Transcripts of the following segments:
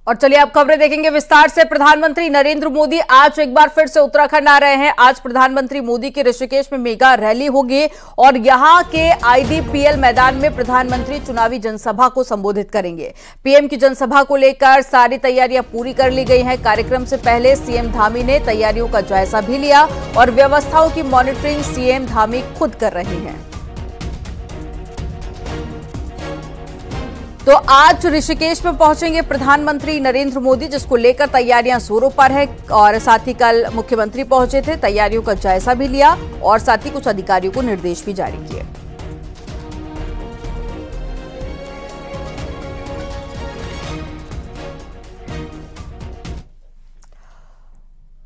और चलिए अब खबरें देखेंगे विस्तार से। प्रधानमंत्री नरेंद्र मोदी आज एक बार फिर से उत्तराखंड आ रहे हैं। आज प्रधानमंत्री मोदी के ऋषिकेश में मेगा रैली होगी और यहां के आईडीपीएल मैदान में प्रधानमंत्री चुनावी जनसभा को संबोधित करेंगे। पीएम की जनसभा को लेकर सारी तैयारियां पूरी कर ली गई हैं। कार्यक्रम से पहले सीएम धामी ने तैयारियों का जायजा भी लिया और व्यवस्थाओं की मॉनिटरिंग सीएम धामी खुद कर रहे हैं। तो आज ऋषिकेश में पहुंचेंगे प्रधानमंत्री नरेंद्र मोदी, जिसको लेकर तैयारियां जोरों पर है। और साथ ही कल मुख्यमंत्री पहुंचे थे, तैयारियों का जायजा भी लिया और साथ ही कुछ अधिकारियों को निर्देश भी जारी किए।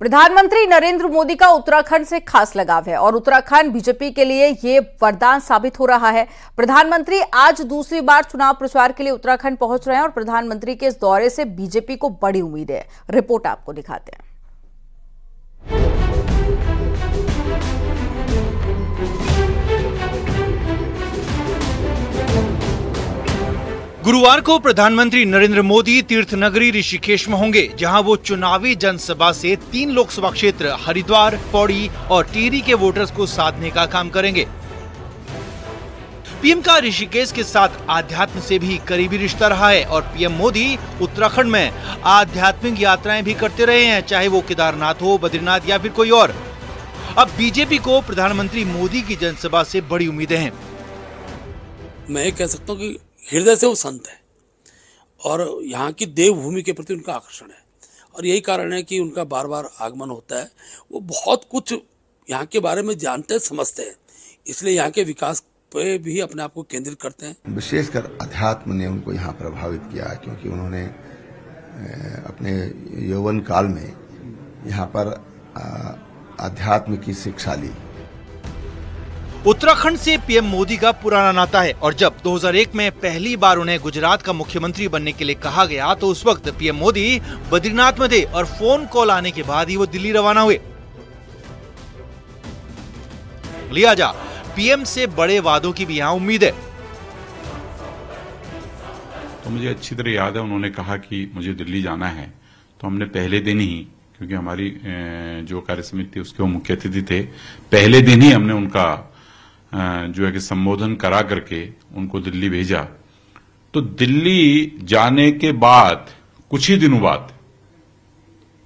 प्रधानमंत्री नरेंद्र मोदी का उत्तराखंड से खास लगाव है और उत्तराखंड बीजेपी के लिए ये वरदान साबित हो रहा है। प्रधानमंत्री आज दूसरी बार चुनाव प्रचार के लिए उत्तराखंड पहुंच रहे हैं और प्रधानमंत्री के इस दौरे से बीजेपी को बड़ी उम्मीद है। रिपोर्ट आपको दिखाते हैं। गुरुवार को प्रधानमंत्री नरेंद्र मोदी तीर्थ नगरी ऋषिकेश में होंगे, जहां वो चुनावी जनसभा से 3 लोकसभा क्षेत्र हरिद्वार, पौड़ी और टिहरी के वोटर्स को साधने का काम करेंगे। पीएम का ऋषिकेश के साथ आध्यात्म से भी करीबी रिश्ता रहा है और पीएम मोदी उत्तराखंड में आध्यात्मिक यात्राएं भी करते रहे हैं, चाहे वो केदारनाथ हो, बद्रीनाथ या फिर कोई और। अब बीजेपी को प्रधानमंत्री मोदी की जनसभा से बड़ी उम्मीदें हैं। मैं कह सकता हूँ कि हृदय से वो संत है और यहाँ की देवभूमि के प्रति उनका आकर्षण है और यही कारण है कि उनका बार बार आगमन होता है। वो बहुत कुछ यहाँ के बारे में जानते हैं, समझते हैं, इसलिए यहाँ के विकास पे भी अपने आप को केंद्रित करते हैं। विशेषकर अध्यात्म ने उनको यहाँ प्रभावित किया, क्योंकि उन्होंने अपने यौवन काल में यहाँ पर अध्यात्म की शिक्षा ली। उत्तराखंड से पीएम मोदी का पुराना नाता है और जब 2001 में पहली बार उन्हें गुजरात का मुख्यमंत्री बनने के लिए कहा गया तो उस वक्त पीएम मोदी बद्रीनाथ में थे और फोन कॉल आने के बाद ही वो दिल्ली रवाना हुए। लिहाजा पीएम से बड़े वादों की भी यहाँ उम्मीद है। तो मुझे अच्छी तरह याद है, उन्होंने कहा कि मुझे दिल्ली जाना है, तो हमने पहले दिन ही, क्योंकि हमारी जो कार्य समिति थी उसके वो मुख्य अतिथि थे, पहले दिन ही हमने उनका जो है कि संबोधन करा करके उनको दिल्ली भेजा। तो दिल्ली जाने के बाद कुछ ही दिनों बाद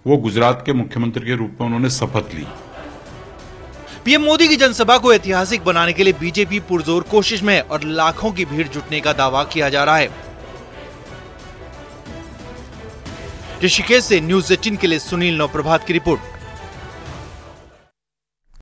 वो गुजरात के मुख्यमंत्री के रूप में उन्होंने शपथ ली। पीएम मोदी की जनसभा को ऐतिहासिक बनाने के लिए बीजेपी पुरजोर कोशिश में है और लाखों की भीड़ जुटने का दावा किया जा रहा है। ऋषिकेश से न्यूज़ 18 के लिए सुनील नवप्रभात की रिपोर्ट।